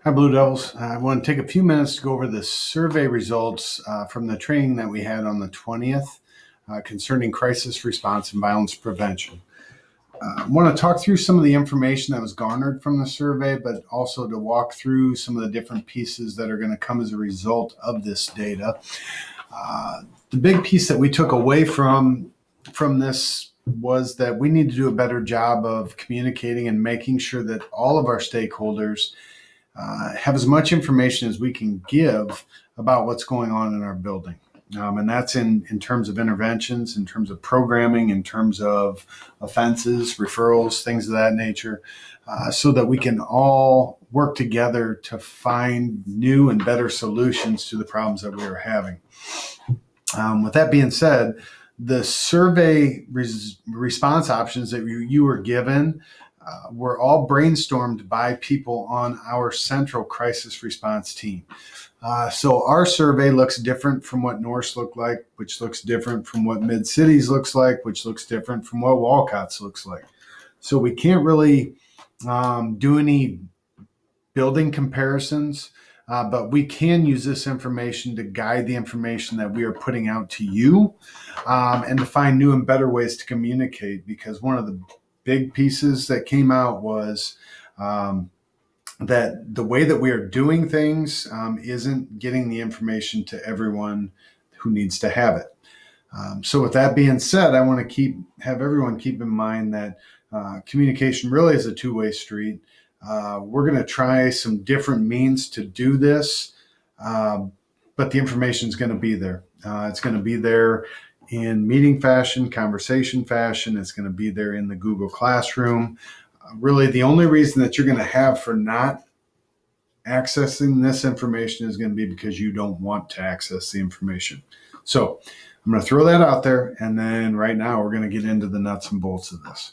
Hi, Blue Devils. I want to take a few minutes to go over the survey results from the training that we had on the 20th concerning crisis response and violence prevention. I want to talk through some of the information that was garnered from the survey, but also to walk through some of the different pieces that are going to come as a result of this data. The big piece that we took away from this was that we need to do a better job of communicating and making sure that all of our stakeholders have as much information as we can give about what's going on in our building. And that's in terms of interventions, in terms of programming, in terms of offenses, referrals, things of that nature, so that we can all work together to find new and better solutions to the problems that we are having. With that being said, the survey response options that you were given were all brainstormed by people on our central crisis response team. So our survey looks different from what Norse looked like, which looks different from what Mid-Cities looks like, which looks different from what Walcott's looks like. So we can't really do any building comparisons, but we can use this information to guide the information that we are putting out to you and to find new and better ways to communicate, because one of the big pieces that came out was that the way that we are doing things isn't getting the information to everyone who needs to have it. So with that being said, I want to have everyone keep in mind that communication really is a two-way street. We're going to try some different means to do this, but the information is going to be there. It's going to be there in meeting fashion, conversation fashion. It's going to be there in the Google Classroom. Really, the only reason that you're going to have for not accessing this information is going to be because you don't want to access the information. So I'm going to throw that out there, and then right now we're going to get into the nuts and bolts of this.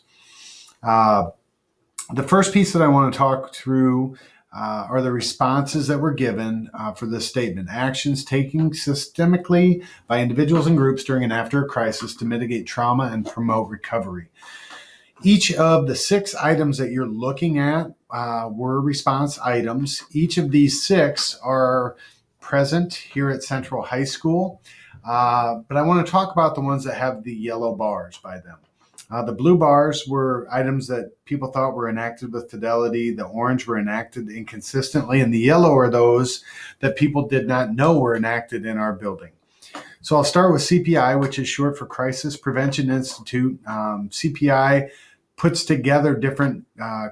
The first piece that I want to talk through are the responses that were given for this statement. Actions taken systemically by individuals and groups during and after a crisis to mitigate trauma and promote recovery. Each of the 6 items that you're looking at were response items. Each of these 6 are present here at Central High School, but I want to talk about the ones that have the yellow bars by them. The blue bars were items that people thought were enacted with fidelity. The orange were enacted inconsistently, and the yellow are those that people did not know were enacted in our building. So I'll start with CPI, which is short for Crisis Prevention Institute. CPI puts together different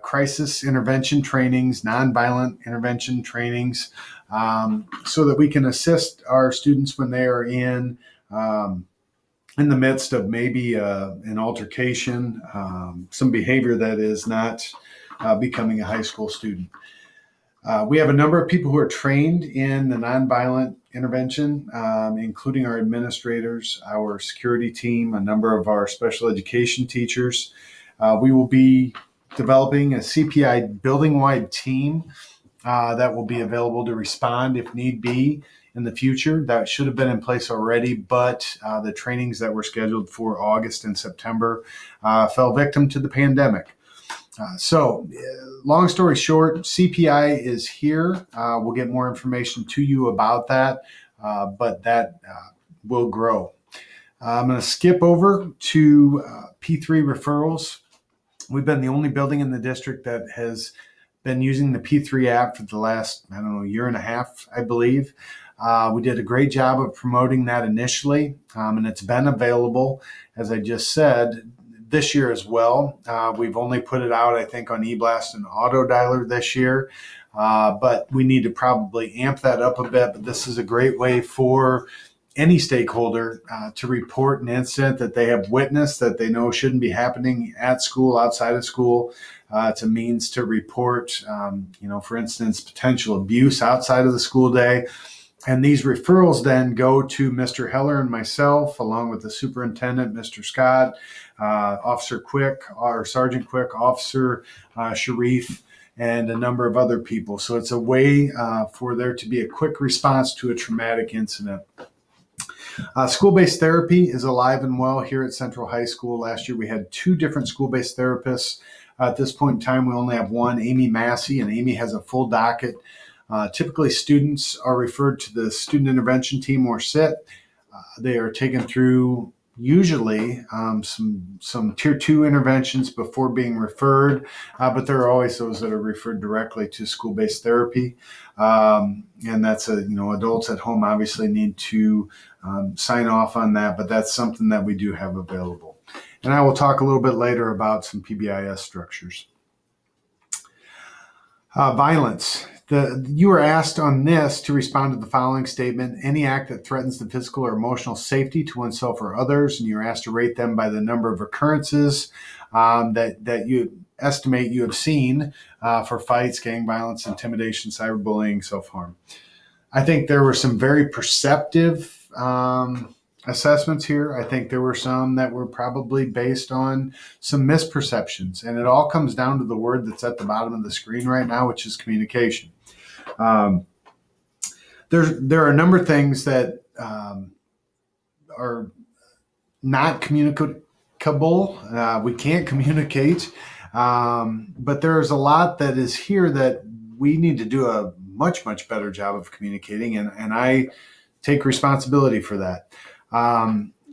crisis intervention trainings, nonviolent intervention trainings, so that we can assist our students when they are in the midst of maybe an altercation, some behavior that is not becoming a high school student. We have a number of people who are trained in the nonviolent intervention, including our administrators, our security team, a number of our special education teachers. We will be developing a CPI building-wide team that will be available to respond if need be in the future. That should have been in place already, but the trainings that were scheduled for August and September fell victim to the pandemic. So long story short, CPI is here. We'll get more information to you about that, but that will grow. I'm going to skip over to P3 referrals. We've been the only building in the district that has been using the P3 app for the last, year and a half, I believe. We did a great job of promoting that initially, and it's been available, as I just said, this year as well. We've only put it out, I think, on eBlast and Auto Dialer this year, but we need to probably amp that up a bit. But this is a great way for any stakeholder to report an incident that they have witnessed that they know shouldn't be happening at school, outside of school. It's a means to report, for instance, potential abuse outside of the school day. And these referrals then go to Mr. Heller and myself, along with the superintendent, Mr. Scott, Officer Quick, or Sergeant Quick, Officer Sharif, and a number of other people. So it's a way for there to be a quick response to a traumatic incident. School-based therapy is alive and well here at Central High School. Last year we had 2 different school-based therapists. At this point in time, we only have one, Amy Massey, and Amy has a full docket Typically, students are referred to the student intervention team or SIT. They are taken through usually some tier 2 interventions before being referred, but there are always those that are referred directly to school-based therapy, and that's adults at home obviously need to sign off on that, but that's something that we do have available. And I will talk a little bit later about some PBIS structures. Violence. You are asked on this to respond to the following statement: any act that threatens the physical or emotional safety to oneself or others, and you're asked to rate them by the number of occurrences that you estimate you have seen for fights, gang violence, intimidation, cyberbullying, self-harm. I think there were some very perceptive assessments here. I think there were some that were probably based on some misperceptions, and it all comes down to the word that's at the bottom of the screen right now, which is communication. There are a number of things that are not communicable. We can't communicate, but there's a lot that is here that we need to do a much, much better job of communicating, and I take responsibility for that.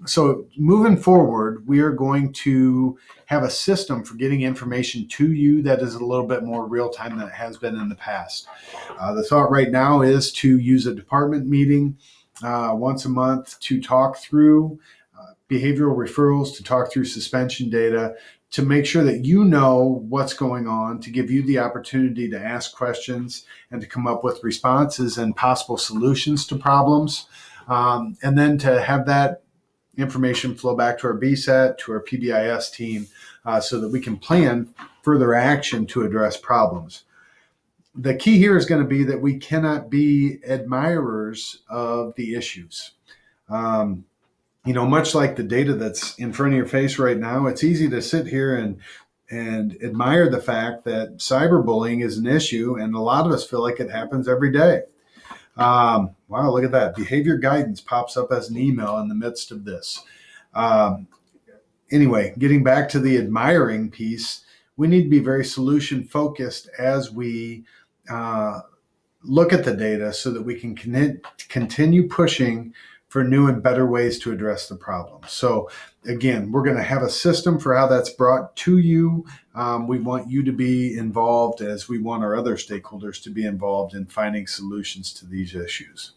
So moving forward, we are going to have a system for getting information to you that is a little bit more real time than it has been in the past. The thought right now is to use a department meeting once a month to talk through behavioral referrals, to talk through suspension data, to make sure that you know what's going on, to give you the opportunity to ask questions and to come up with responses and possible solutions to problems. And then to have that information flow back to our BSAT, to our PBIS team, so that we can plan further action to address problems. The key here is going to be that we cannot be admirers of the issues. Much like the data that's in front of your face right now, it's easy to sit here and admire the fact that cyberbullying is an issue, and a lot of us feel like it happens every day. Wow, look at that. Behavior guidance pops up as an email in the midst of this. Anyway, getting back to the admiring piece, we need to be very solution focused as we look at the data so that we can continue pushing for new and better ways to address the problem. So again, we're going to have a system for how that's brought to you. We want you to be involved, as we want our other stakeholders to be involved in finding solutions to these issues.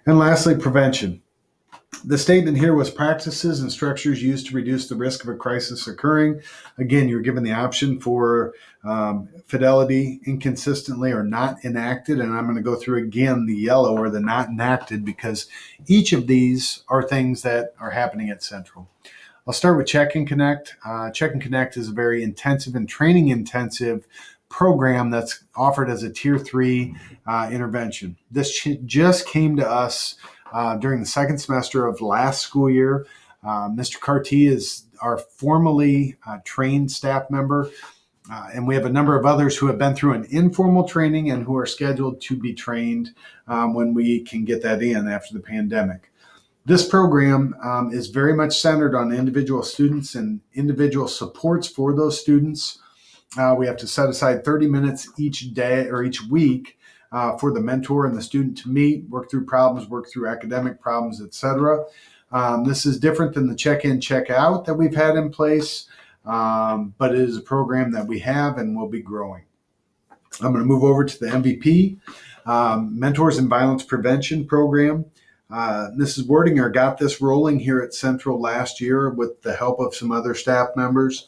And lastly, prevention. The statement here was practices and structures used to reduce the risk of a crisis occurring. Again, you're given the option for fidelity, inconsistently, or not enacted. And I'm going to go through again the yellow or the not enacted, because each of these are things that are happening at Central. I'll start with Check and Connect. Check and Connect is a very intensive and training intensive program that's offered as a tier 3 intervention. This just came to us during the second semester of last school year. Mr. Carty is our formally trained staff member, and we have a number of others who have been through an informal training and who are scheduled to be trained when we can get that in after the pandemic. This program is very much centered on individual students and individual supports for those students. We have to set aside 30 minutes each day or each week for the mentor and the student to meet, work through problems, work through academic problems, etc. This is different than the check-in, check-out that we've had in place, but it is a program that we have and will be growing. I'm going to move over to the MVP, Mentors in Violence Prevention Program. Mrs. Wordinger got this rolling here at Central last year with the help of some other staff members.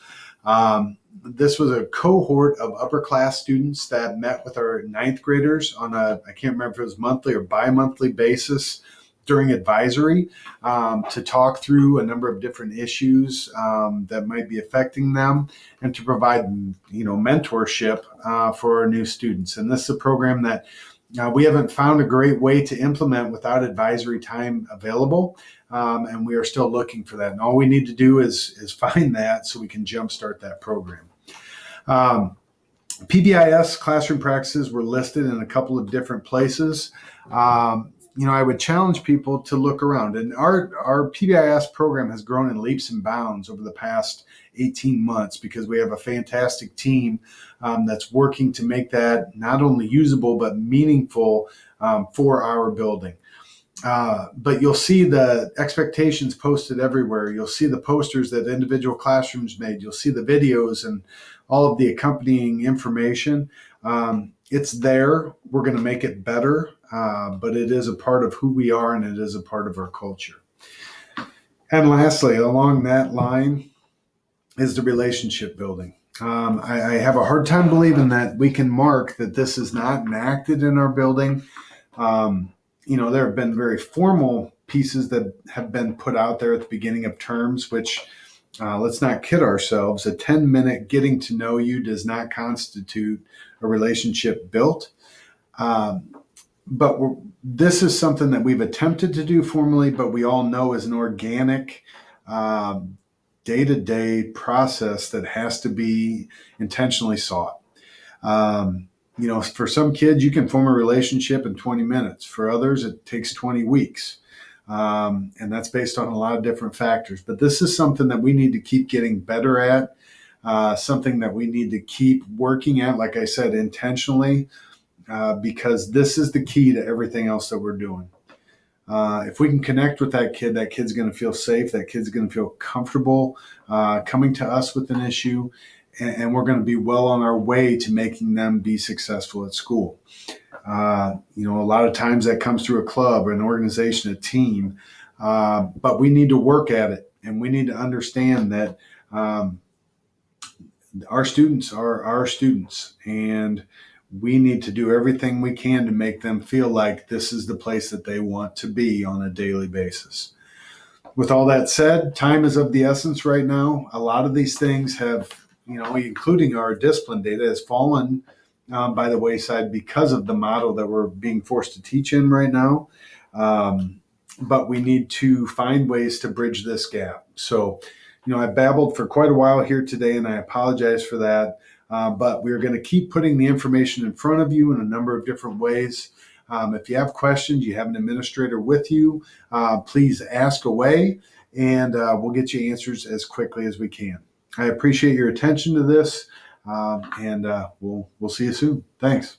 This was a cohort of upper class students that met with our ninth graders on I can't remember if it was monthly or bi-monthly basis during advisory to talk through a number of different issues that might be affecting them and to provide, mentorship for our new students. And this is a program that we haven't found a great way to implement without advisory time available, and we are still looking for that. And all we need to do is find that so we can jumpstart that program. PBIS classroom practices were listed in a couple of different places. I would challenge people to look around. And our PBIS program has grown in leaps and bounds over the past 18 months because we have a fantastic team that's working to make that not only usable but meaningful for our building. But you'll see the expectations posted everywhere. You'll see the posters that individual classrooms made. You'll see the videos and all of the accompanying information. It's there. We're going to make it better, but it is a part of who we are and it is a part of our culture. And lastly, along that line is the relationship building. I have a hard time believing that we can mark that this is not enacted in our building. There have been very formal pieces that have been put out there at the beginning of terms, which let's not kid ourselves. A 10-minute getting to know you does not constitute a relationship built. But this is something that we've attempted to do formally, but we all know is an organic, day-to-day process that has to be intentionally sought. For some kids, you can form a relationship in 20 minutes. For others, it takes 20 weeks. And that's based on a lot of different factors. But this is something that we need to keep getting better at, something that we need to keep working at, like I said, intentionally, because this is the key to everything else that we're doing. If we can connect with that kid's going to feel safe. That kid's going to feel comfortable coming to us with an issue. And we're going to be well on our way to making them be successful at school. A lot of times that comes through a club or an organization, a team, but we need to work at it, and we need to understand that our students are our students, and we need to do everything we can to make them feel like this is the place that they want to be on a daily basis. With all that said, time is of the essence right now. A lot of these things have, including our discipline data, has fallen by the wayside because of the model that we're being forced to teach in right now. But we need to find ways to bridge this gap. So, I babbled for quite a while here today, and I apologize for that. But we're going to keep putting the information in front of you in a number of different ways. If you have questions, you have an administrator with you, please ask away, and we'll get you answers as quickly as we can. I appreciate your attention to this, and we'll see you soon. Thanks.